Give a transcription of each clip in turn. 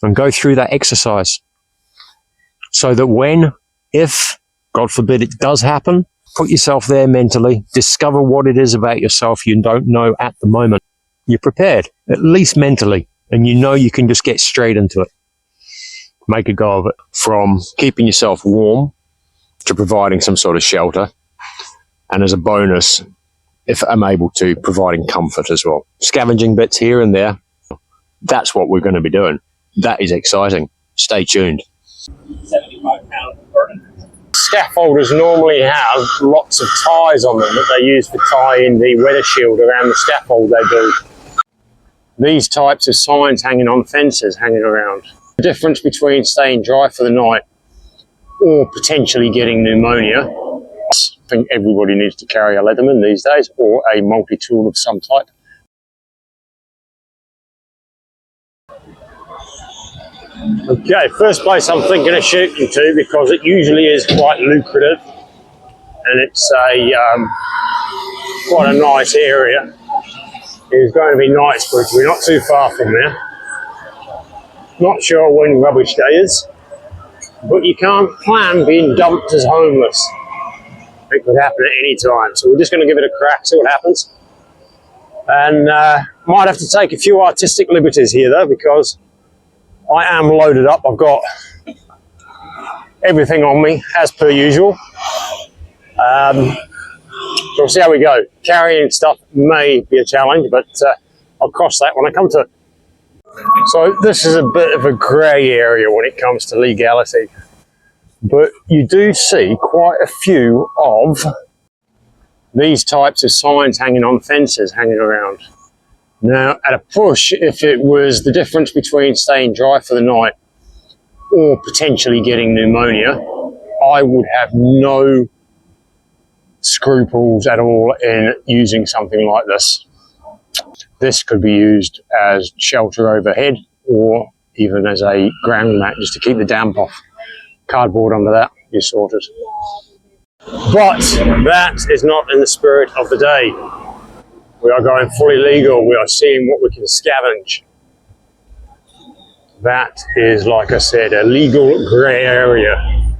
and go through that exercise so that when, if, God forbid it does happen, put yourself there mentally, discover what it is about yourself you don't know at the moment. You're prepared, at least mentally, and you know you can just get straight into it. Make a go of it, from keeping yourself warm to providing some sort of shelter, and as a bonus, if I'm able to, providing comfort as well. Scavenging bits here and there, that's what we're going to be doing. That is exciting. Stay tuned. Scaffolders normally have lots of ties on them that they use for tying the weather shield around the scaffold they build. These types of signs hanging on fences hanging around. The difference between staying dry for the night or potentially getting pneumonia. I think everybody needs to carry a Leatherman these days, or a multi-tool of some type. Okay, first place I'm thinking of shooting to, because it usually is quite lucrative and it's quite a nice area, is going to be Knightsbridge. We're not too far from there. Not sure when rubbish day is, but you can't plan being dumped as homeless. It could happen at any time, so we're just going to give it a crack, see what happens. And might have to take a few artistic liberties here though, because I am loaded up. I've got everything on me as per usual. So we'll see how we go. Carrying stuff may be a challenge, but I'll cross that when I come to it. So this is a bit of a grey area when it comes to legality, but you do see quite a few of these types of signs hanging on fences hanging around. Now, at a push, if it was the difference between staying dry for the night or potentially getting pneumonia, I would have no scruples at all in using something like this. This could be used as shelter overhead, or even as a ground mat just to keep the damp off. Cardboard under that, you're sorted. But that is not in the spirit of the day. We are going fully legal. We are seeing what we can scavenge. That is, like I said, a legal grey area.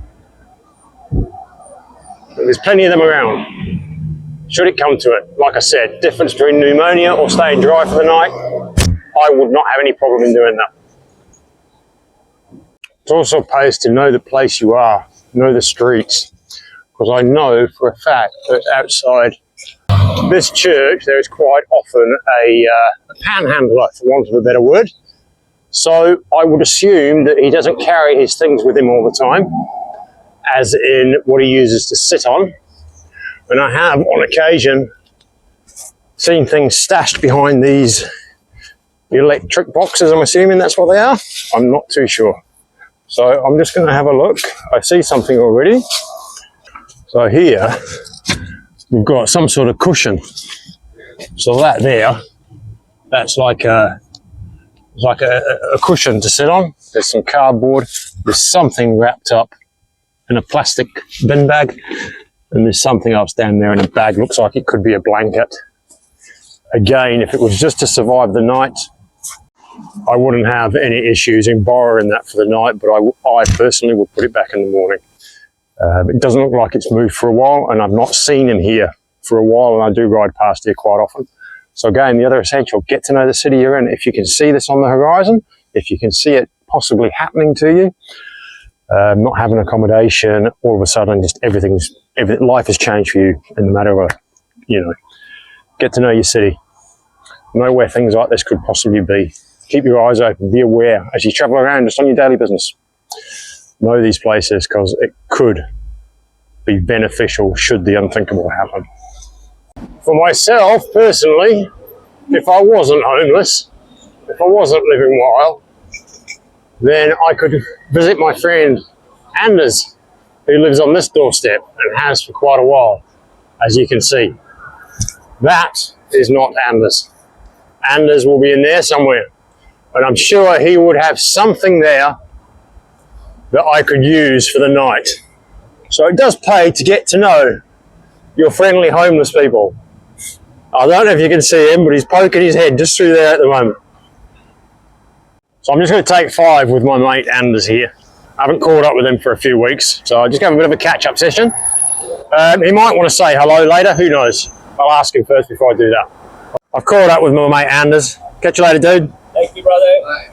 There's plenty of them around. Should it come to it, like I said, difference between pneumonia or staying dry for the night, I would not have any problem in doing that. It also pays to know the place you are, know the streets, because I know for a fact that outside this church there is quite often a panhandler, for want of a better word. So I would assume that he doesn't carry his things with him all the time, as in what he uses to sit on. And I have, on occasion, seen things stashed behind these electric boxes. I'm assuming that's what they are. I'm not too sure. So I'm just going to have a look. I see something already. So here, we've got some sort of cushion. So that there, that's like a cushion to sit on. There's some cardboard. There's something wrapped up in a plastic bin bag. And there's something else down there in a bag. Looks like it could be a blanket. Again, if it was just to survive the night, I wouldn't have any issues in borrowing that for the night, but I personally would put it back in the morning. It doesn't look like it's moved for a while, and I've not seen him here for a while, and I do ride past here quite often. So again, the other essential, get to know the city you're in. If you can see this on the horizon, if you can see it possibly happening to you, not having accommodation, all of a sudden just life has changed for you in the matter of, get to know your city. Know where things like this could possibly be. Keep your eyes open, be aware as you travel around just on your daily business. Know these places, because it could be beneficial should the unthinkable happen. For myself, personally, if I wasn't homeless, if I wasn't living wild, then I could visit my friend Anders, who lives on this doorstep and has for quite a while, as you can see. That is not Anders. Anders will be in there somewhere, but I'm sure he would have something there that I could use for the night. So it does pay to get to know your friendly homeless people. I don't know if you can see him, but he's poking his head just through there at the moment. So I'm just going to take 5 with my mate Anders here. I haven't caught up with him for a few weeks, so I'll just have a bit of a catch-up session. He might want to say hello later, who knows? I'll ask him first before I do that. I've caught up with my mate Anders. Catch you later, dude. Thank you, brother. Bye.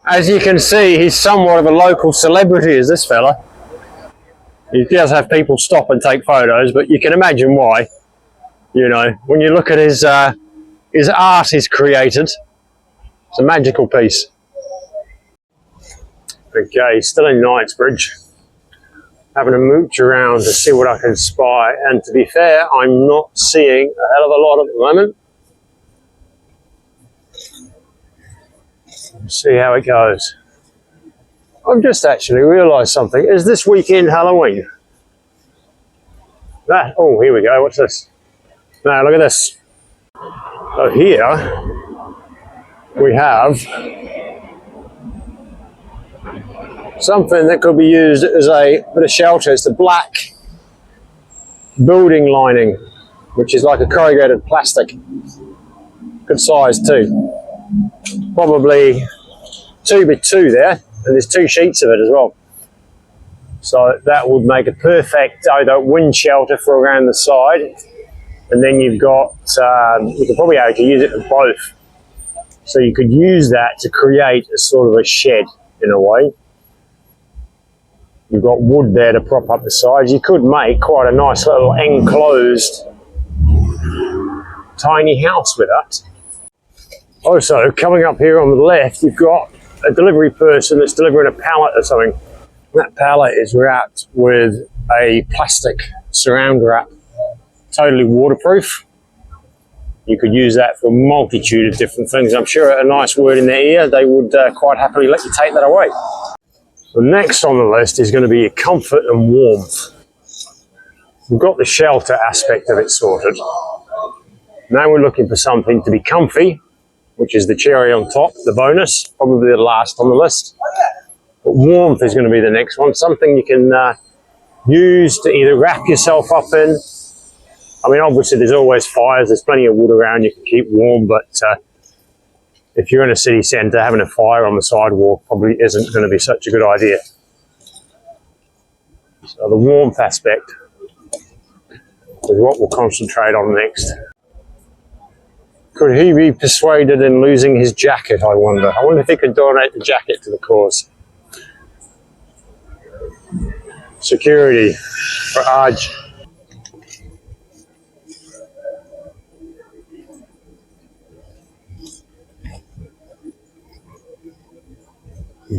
As you can see, he's somewhat of a local celebrity, is this fella. He does have people stop and take photos, but you can imagine why. You know, when you look at his art he's created, it's a magical piece. Okay, still in Knightsbridge, having a mooch around to see what I can spy, and to be fair, I'm not seeing a hell of a lot at the moment. Let's see how it goes. I've just actually realised something. Is this weekend Halloween? Oh, here we go. What's this? Now, look at this. So here we have something that could be used as a bit of shelter. It's the black building lining, which is like a corrugated plastic. Good size too. Probably 2x2 there, and there's 2 sheets of it as well. So that would make a perfect either wind shelter for around the side, and then you've got, you could probably actually use it for both. So you could use that to create a sort of a shed in a way. You've got wood there to prop up the sides. You could make quite a nice little enclosed tiny house with that. Also, coming up here on the left, you've got a delivery person that's delivering a pallet or something. That pallet is wrapped with a plastic surround wrap, totally waterproof. You could use that for a multitude of different things. I'm sure at a nice word in their ear, they would quite happily let you take that away. The next on the list is going to be comfort and warmth. We've got the shelter aspect of it sorted. Now we're looking for something to be comfy, which is the cherry on top, the bonus, probably the last on the list. But warmth is going to be the next one, something you can use to either wrap yourself up in. I mean, obviously there's always fires, there's plenty of wood around, you can keep warm, but if you're in a city centre, having a fire on the sidewalk probably isn't going to be such a good idea. So the warmth aspect is what we'll concentrate on next. Could he be persuaded in losing his jacket, I wonder? I wonder if he could donate the jacket to the cause. Security for Arj.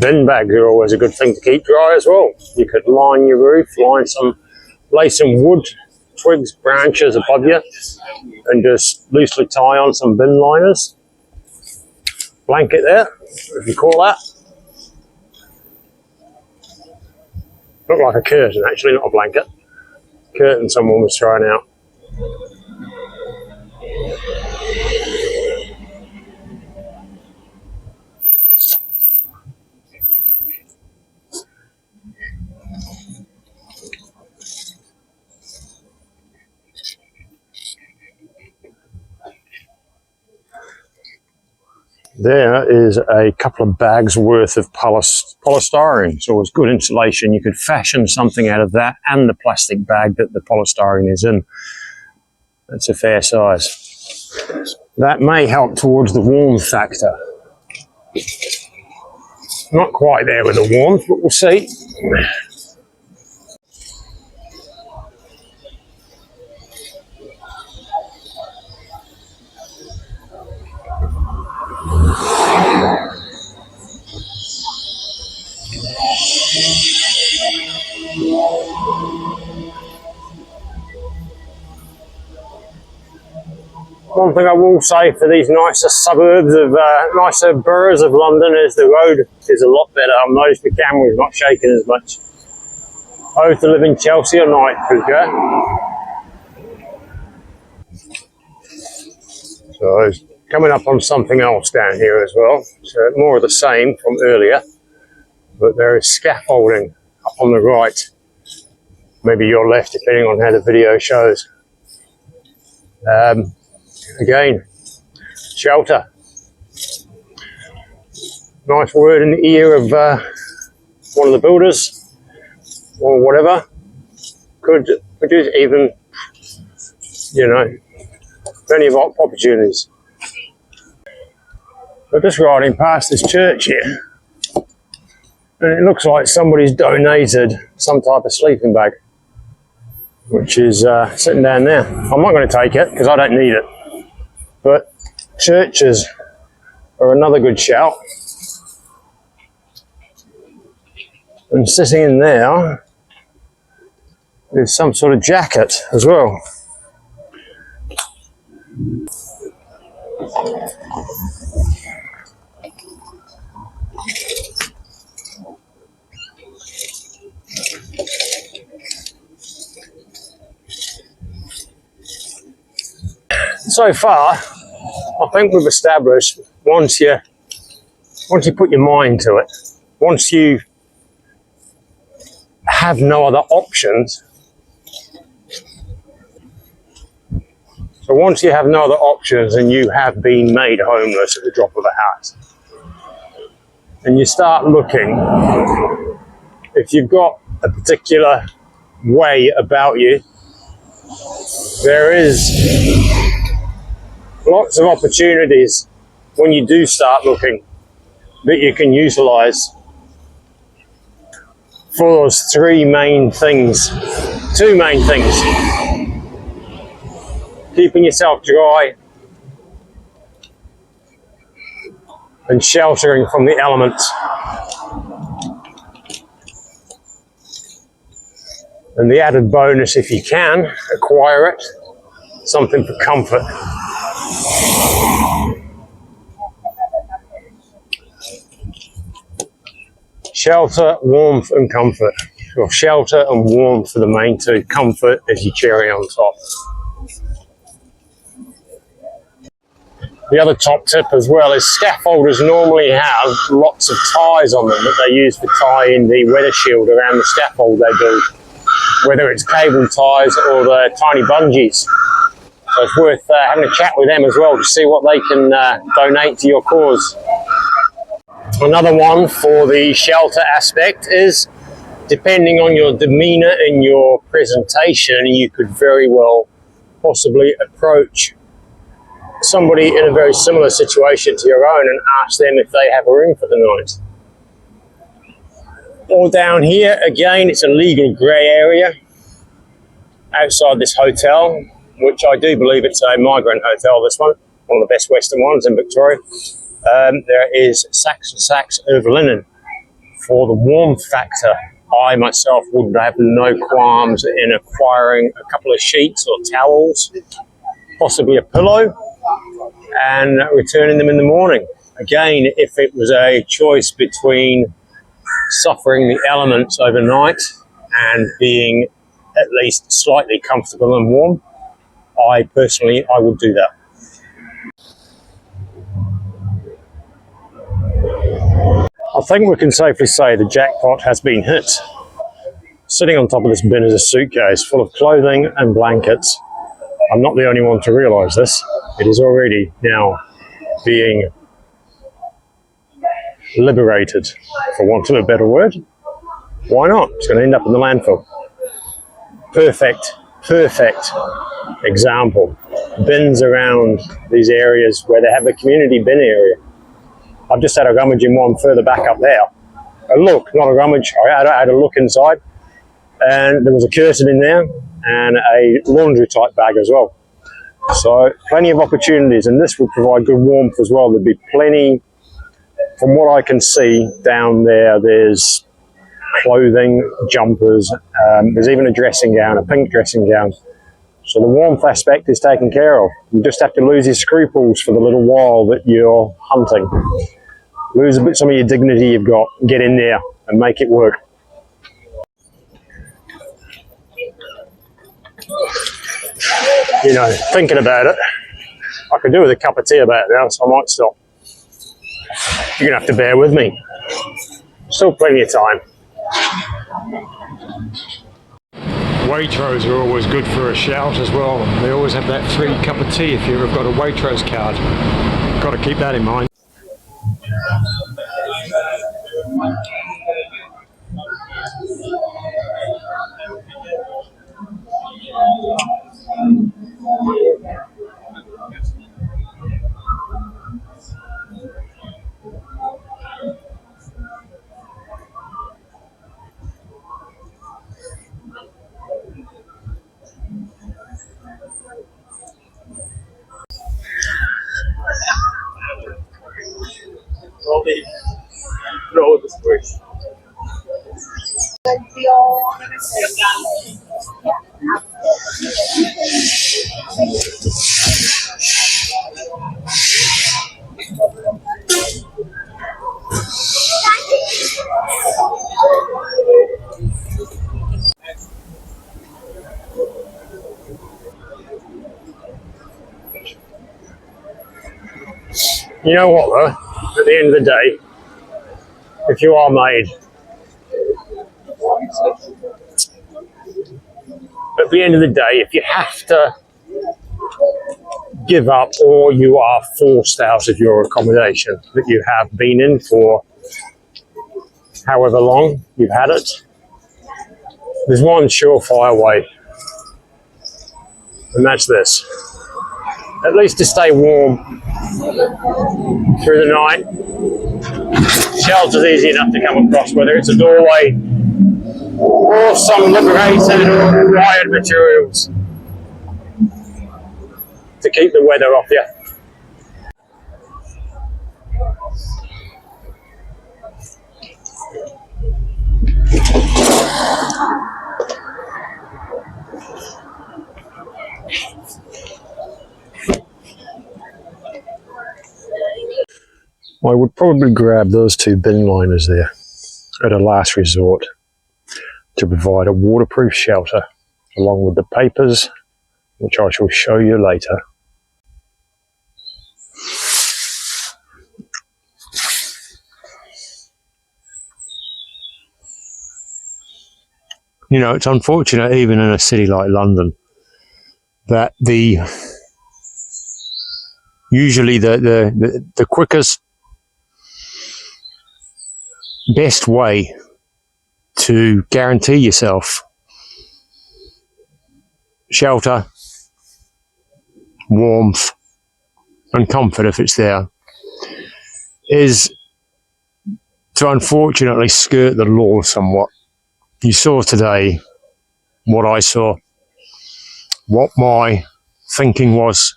Bin bags are always a good thing to keep dry as well. You could line your roof, lay some wood, twigs, branches above you, and just loosely tie on some bin liners. Blanket there, if you call that. Looked like a curtain, actually, not a blanket. Curtain someone was throwing out. There is a couple of bags worth of polystyrene, so it's good insulation. You could fashion something out of that and the plastic bag that the polystyrene is in. That's a fair size. That may help towards the warmth factor. Not quite there with the warmth, but we'll see. One thing I will say for these nicer suburbs of, nicer boroughs of London is the road is a lot better. I've noticed the camera is not shaking as much. I used to live in Chelsea at night, so coming up on something else down here as well. So more of the same from earlier, but there is scaffolding up on the right. Maybe your left, depending on how the video shows. Again, shelter. nice word in the ear of one of the builders or whatever could produce even, you know, plenty of opportunities. We're just riding past this church here, and it looks like somebody's donated some type of sleeping bag, which is sitting down there. I'm not going to take it because I don't need it, but churches are another good shout. And sitting in there is some sort of jacket as well. So far, I think we've established once you put your mind to it, once you have no other options. So once you have no other options and you have been made homeless at the drop of a hat, and you start looking, if you've got a particular way about you, there is lots of opportunities when you do start looking that you can utilize for those two main things. Keeping yourself dry and sheltering from the elements. And the added bonus, if you can acquire it, something for comfort. Shelter, warmth and comfort. Or shelter and warmth are the main two. Comfort is your cherry on top. The other top tip as well is scaffolders normally have lots of ties on them that they use for tying the weather shield around the scaffold they build, whether it's cable ties or the tiny bungees. So it's worth having a chat with them as well to see what they can donate to your cause. Another one for the shelter aspect is, depending on your demeanour and your presentation, you could very well possibly approach somebody in a very similar situation to your own and ask them if they have a room for the night. Or down here, again, it's a legal grey area outside this hotel, which I do believe it's a migrant hotel, this one of the best Western ones in Victoria. There is sacks and sacks of linen. For the warmth factor, I myself would have no qualms in acquiring a couple of sheets or towels, possibly a pillow, and returning them in the morning. Again, if it was a choice between suffering the elements overnight and being at least slightly comfortable and warm, I would do that. I think we can safely say the jackpot has been hit. Sitting on top of this bin is a suitcase full of clothing and blankets. I'm not the only one to realise this. It is already now being liberated, for want of a better word. Why not? It's going to end up in the landfill. Perfect example. Bins around these areas where they have a community bin area. I've just had a rummage in one further back up there. A look, not a rummage, I had a look inside, and there was a curtain in there and a laundry type bag as well. So plenty of opportunities, and this will provide good warmth as well. There'll be plenty, from what I can see down there, there's clothing, jumpers, there's even a dressing gown, a pink dressing gown. So the warmth aspect is taken care of. You just have to lose your scruples for the little while that you're hunting. Lose a bit some of your dignity you've got, get in there and make it work. You know, thinking about it, I could do with a cup of tea about it now, so I might stop. You're going to have to bear with me. Still plenty of time. Waitrose are always good for a shout as well. They always have that free cup of tea if you've got a Waitrose card. Got to keep that in mind. You know what though, at the end of the day, if you are made, at the end of the day, if you have to give up or you are forced out of your accommodation that you have been in for however long you've had it, there's one surefire way, and that's this. At least to stay warm through the night. Shelter's easy enough to come across, whether it's a doorway or some liberated or wired materials to keep the weather off you. I would probably grab those two bin liners there at a last resort to provide a waterproof shelter along with the papers, which I shall show you later. You know, it's unfortunate even in a city like London that usually the quickest, best way to guarantee yourself shelter, warmth and comfort, if it's there, is to unfortunately skirt the law somewhat. You saw today what I saw, what my thinking was,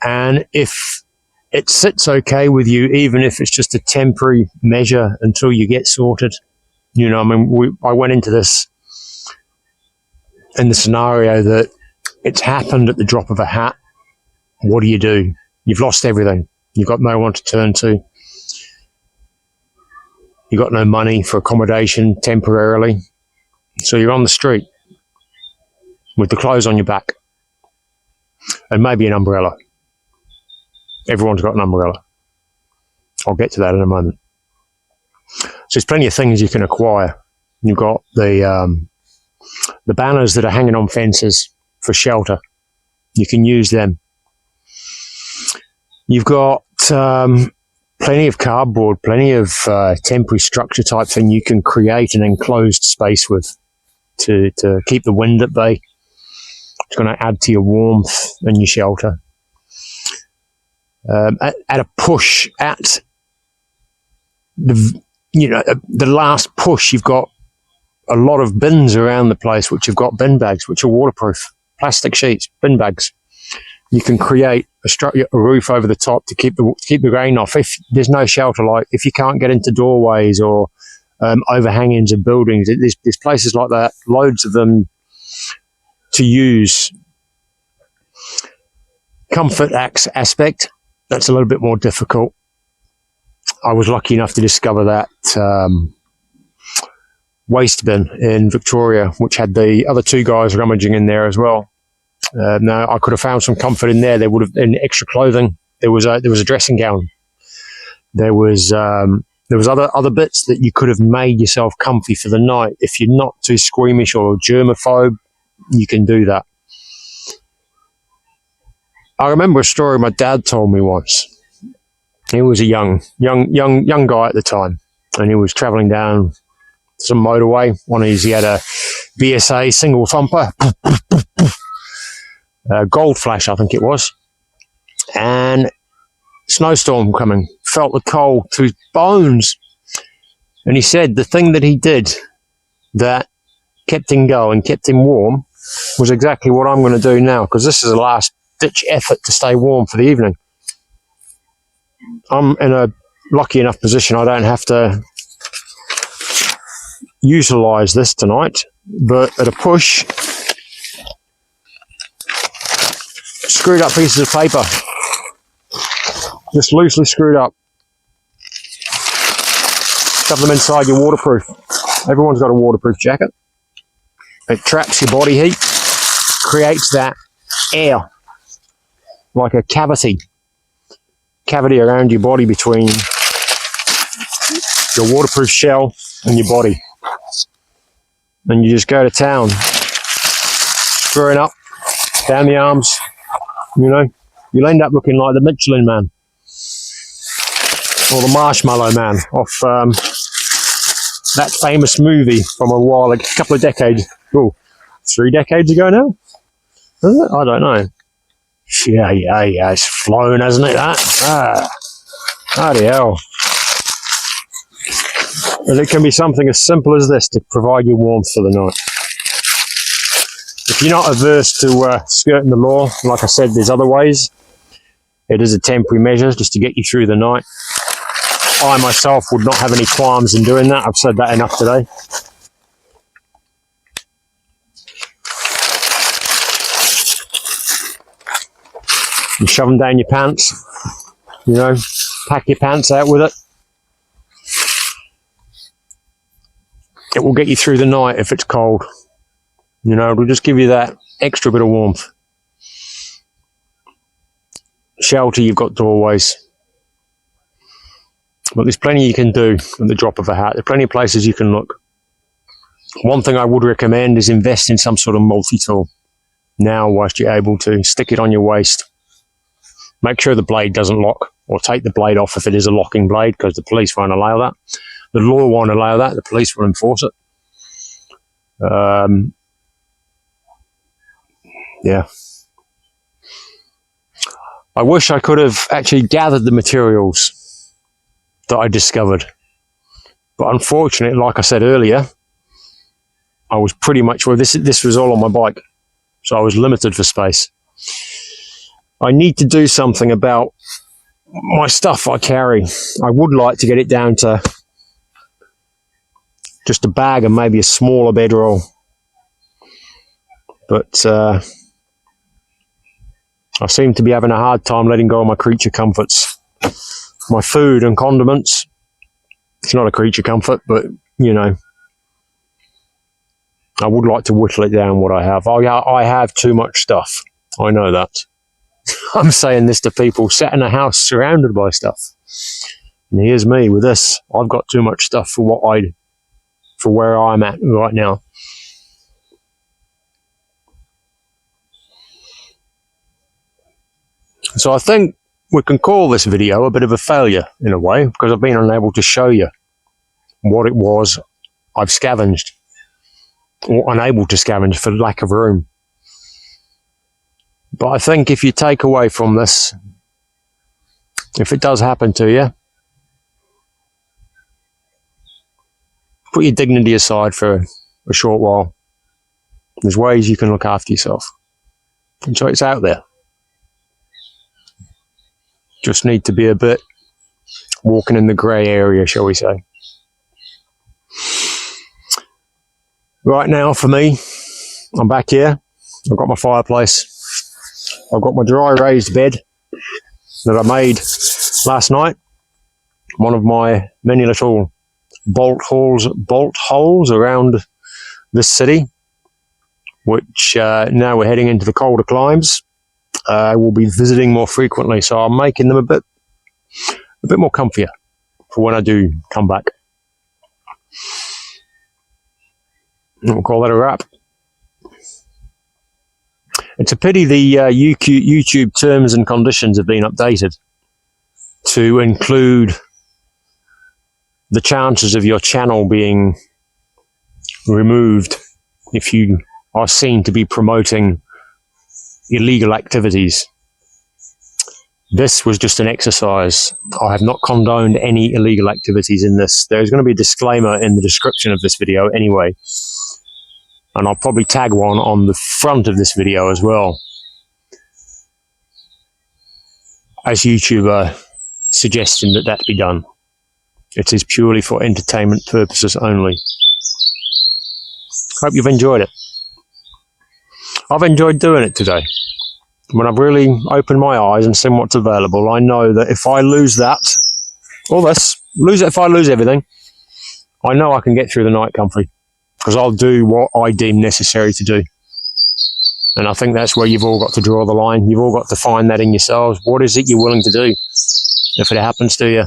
and if it sits okay with you, even if it's just a temporary measure until you get sorted. You know, I mean, I went into this in the scenario that it's happened at the drop of a hat. What do? You've lost everything. You've got no one to turn to. You've got no money for accommodation temporarily. So you're on the street with the clothes on your back and maybe an umbrella. Everyone's got an umbrella. I'll get to that in a moment. So there's plenty of things you can acquire. You've got the banners that are hanging on fences for shelter. You can use them. You've got plenty of cardboard, plenty of temporary structure type thing you can create an enclosed space with to keep the wind at bay. It's going to add to your warmth and your shelter. At a push, at the last push, you've got a lot of bins around the place which have got bin bags which are waterproof, plastic sheets, bin bags. You can create a roof over the top to keep the rain off. If there's no shelter, like if you can't get into doorways or overhangings of buildings, there's places like that, loads of them to use. Comfort aspect, that's a little bit more difficult. I was lucky enough to discover that waste bin in Victoria, which had the other two guys rummaging in there as well. Now, I could have found some comfort in there. There would have been extra clothing. There was a dressing gown. There was other bits that you could have made yourself comfy for the night. If you're not too squeamish or germaphobe, you can do that. I remember a story my dad told me once. He was a young guy at the time, and he was travelling down some motorway. He had a BSA single thumper, gold flash, I think it was, and snowstorm coming, felt the cold to his bones. And he said the thing that he did that kept him going, kept him warm, was exactly what I'm going to do now, because this is a last ditch effort to stay warm for the evening. I'm in a lucky enough position I don't have to utilise this tonight, but at a push, screwed up pieces of paper, just loosely screwed up, shove them inside your waterproof. Everyone's got a waterproof jacket. It traps your body heat, creates that air, like a cavity around your body between your waterproof shell and your body. And you just go to town, screwing up, down the arms, you know. You'll end up looking like the Michelin Man, or the Marshmallow Man off that famous movie from a couple of decades, 3 decades ago now? Is it? I don't know. Yeah, it's flown, hasn't it, that? Bloody hell. And it can be something as simple as this to provide you warmth for the night. If you're not averse to skirting the law, like I said, there's other ways. It is a temporary measure just to get you through the night. I myself would not have any qualms in doing that. I've said that enough today. You shove them down your pants, you know, pack your pants out with it. It will get you through the night if it's cold. You know, it'll just give you that extra bit of warmth. Shelter you've got to always. But there's plenty you can do at the drop of a hat. There's plenty of places you can look. One thing I would recommend is invest in some sort of multi-tool. Now, whilst you're able to, stick it on your waist. Make sure the blade doesn't lock, or take the blade off if it is a locking blade, because the police won't allow that. The law won't allow that. The police will enforce it. Yeah. I wish I could have actually gathered the materials that I discovered. But unfortunately, like I said earlier, I was pretty much, well, this was all on my bike. So I was limited for space. I need to do something about my stuff I carry. I would like to get it down to just a bag and maybe a smaller bedroll. But I seem to be having a hard time letting go of my creature comforts. My food and condiments. It's not a creature comfort, but, you know, I would like to whittle it down what I have. I have too much stuff. I know that. I'm saying this to people sat in a house surrounded by stuff. And here's me with this. I've got too much stuff for where I'm at right now. So I think we can call this video a bit of a failure in a way, because I've been unable to show you what it was I've scavenged, or unable to scavenge for lack of room. But I think if you take away from this, if it does happen to you, put your dignity aside for a short while. There's ways you can look after yourself. And so it's out there. Just need to be a bit walking in the grey area, shall we say. Right now, for me, I'm back here. I've got my fireplace. I've got my dry raised bed that I made last night. One of my many little bolt holes around this city, which now we're heading into the colder climes. I will be visiting more frequently, so I'm making them a bit more comfier for when I do come back. We'll call that a wrap. It's a pity the YouTube terms and conditions have been updated to include the chances of your channel being removed if you are seen to be promoting illegal activities. This was just an exercise. I have not condoned any illegal activities in this. There's going to be a disclaimer in the description of this video anyway, and I'll probably tag one on the front of this video as well, as YouTube are suggesting that that be done. It is purely for entertainment purposes only. Hope you've enjoyed it. I've enjoyed doing it today. When I've really opened my eyes and seen what's available, I know that if I lose that, or this, if I lose everything, I know I can get through the night comfy, because I'll do what I deem necessary to do. And I think that's where you've all got to draw the line. You've all got to find that in yourselves. What is it you're willing to do if it happens to you?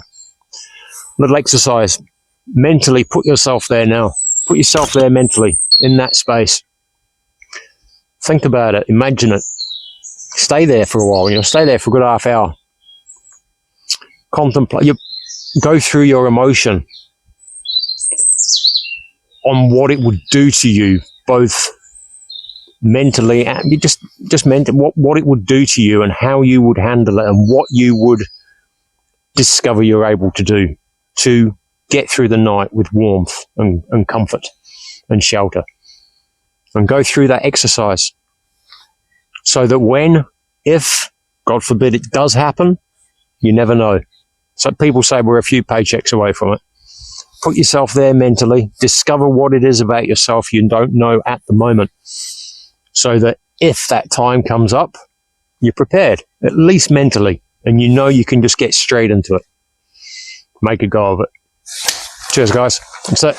Little exercise. Mentally put yourself there now. Put yourself there mentally, in that space. Think about it. Imagine it. Stay there for a while. Stay there for a good half hour. Contemplate. Go through your emotion on what it would do to you, both mentally and just mentally, what it would do to you and how you would handle it and what you would discover you're able to do to get through the night with warmth and comfort and shelter. And go through that exercise so that if, God forbid, it does happen, you never know. So people say we're a few paychecks away from it. Put yourself there mentally. Discover what it is about yourself you don't know at the moment, so that if that time comes up, you're prepared, at least mentally, and you know you can just get straight into it. Make a go of it. Cheers, guys. That's it.